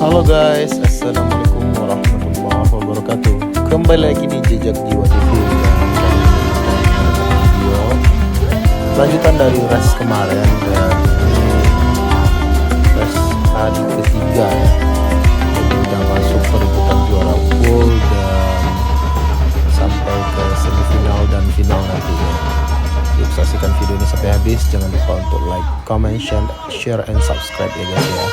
Halo guys, assalamualaikum warahmatullahi wabarakatuh. Kembali lagi di Jejak Jiwa TV. Video lanjutan dari race kemarin, dan ini race hari ketiga ya. Jadi udah masuk perebutan juara full dan sampai ke semifinal dan final nanti ya. Yuk saksikan video ini sampai habis. Jangan lupa untuk like, comment, share, and subscribe ya guys ya.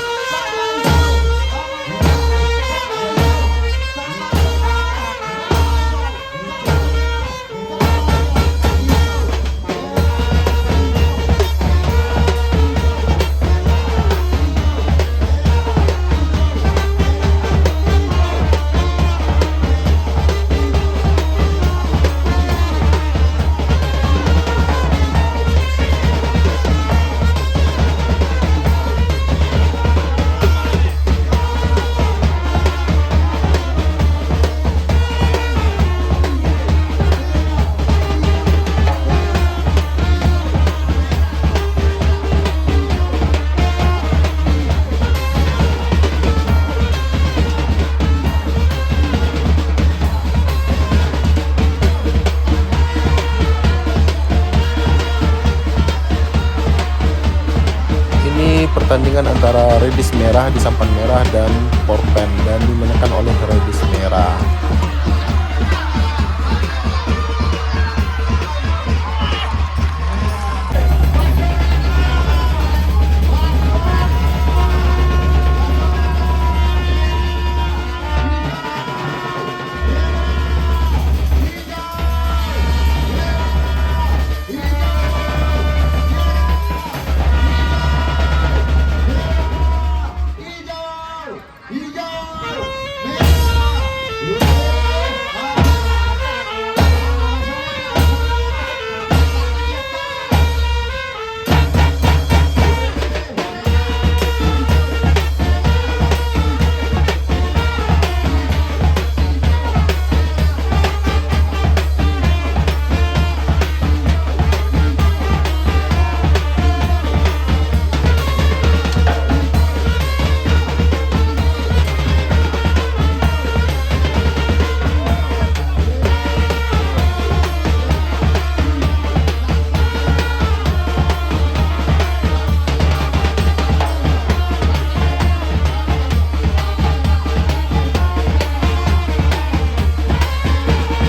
Pertandingan antara Redis Merah di Sampan Merah dan Porpen, dan dimenangkan oleh Redis Merah.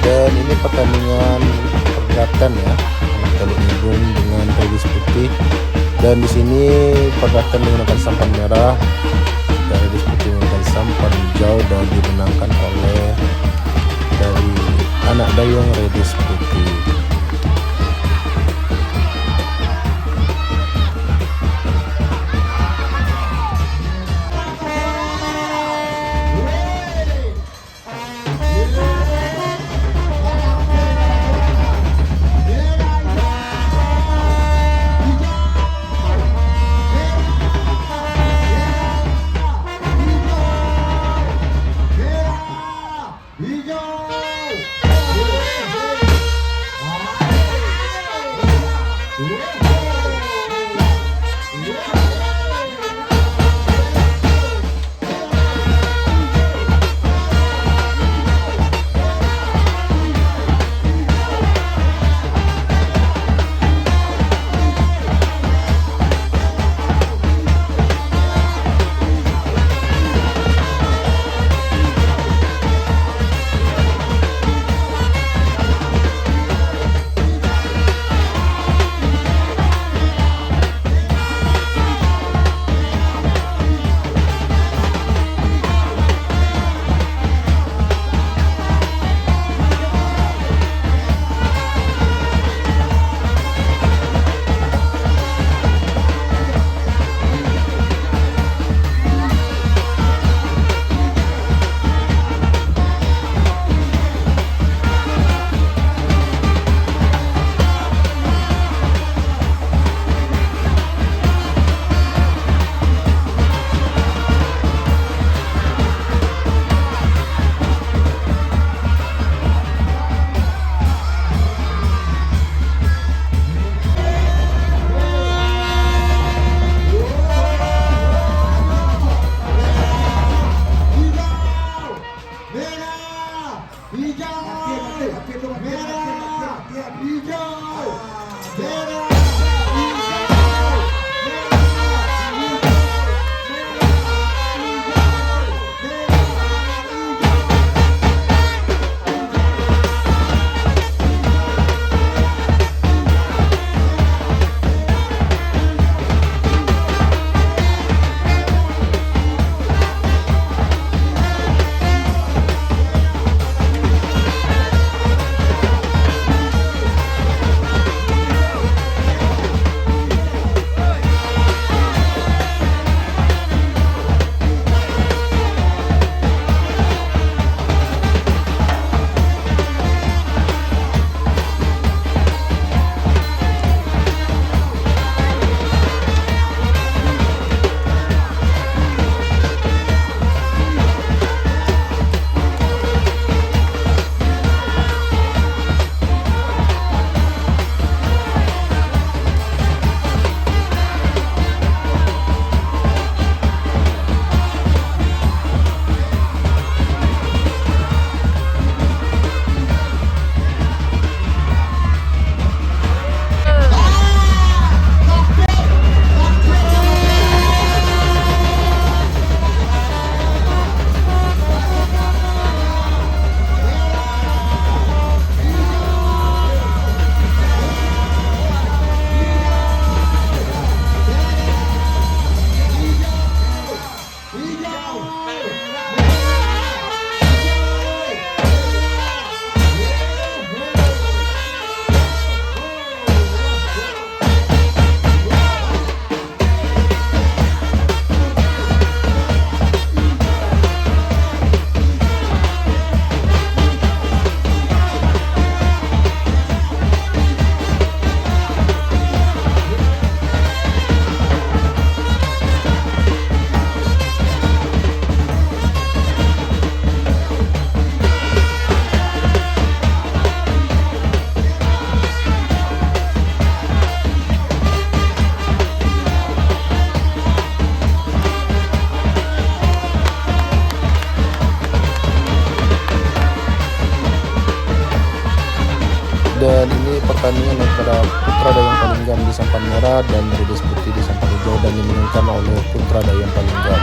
Dan ini pertandingan pergatan ya, Teluk Nibung dengan Redis Putih. Dan di sini pergatan menggunakan sampan merah dan Redis Putih menggunakan sampan hijau, dan dimenangkan oleh dari anak dayung Redis Putih. pertandingan antara Putra Dayang Palinggan di sampan merah dan Redis Putih di sampan hijau, dan dimenangkan oleh Putra Dayang Palinggan.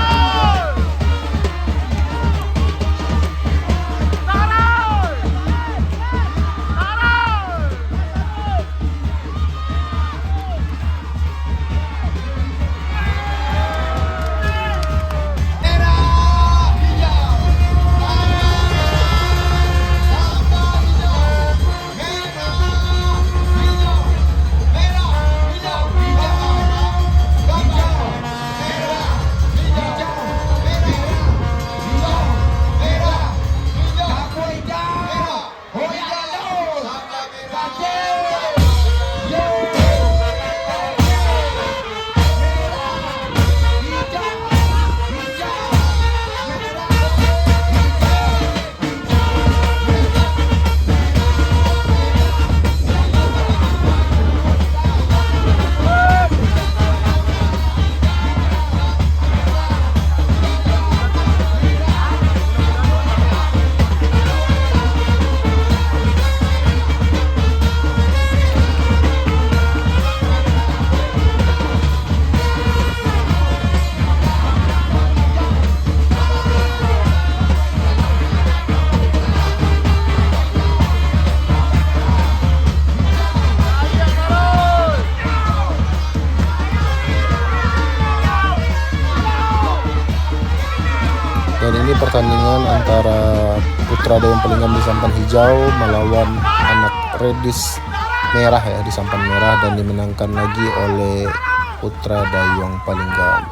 Dan ini pertandingan antara Putra Dayang Palinggan di sampan hijau melawan anak Redis merah ya di sampan merah, dan dimenangkan lagi oleh Putra Dayang Palinggan.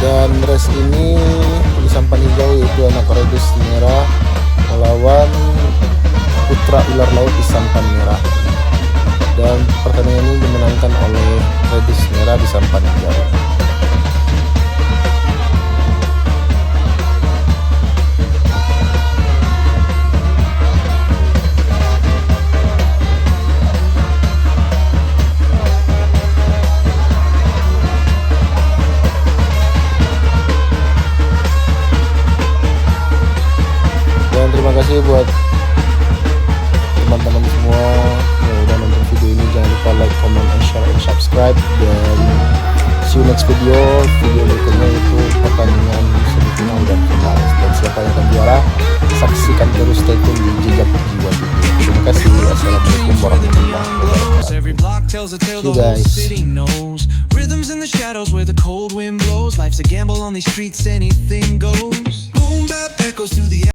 Dan race ini di sampan hijau yaitu anak Redis merah melawan Putra Ular Laut di sampan merah, dan pertandingan ini dimenangkan oleh Redis merah di sampan hijau. Dan terima kasih buat teman-teman semua yang udah nonton video ini. Jangan lupa like, comment, and share, and subscribe. Dan see you next video. Video berikutnya itu pertandingan semifinal dan finalis, dan siapa yang akan juara saksikan terus, stay tune di Jejak Jiwa TV. Terima kasih. Assalamualaikum warahmatullahi wabarakatuh. See you guys.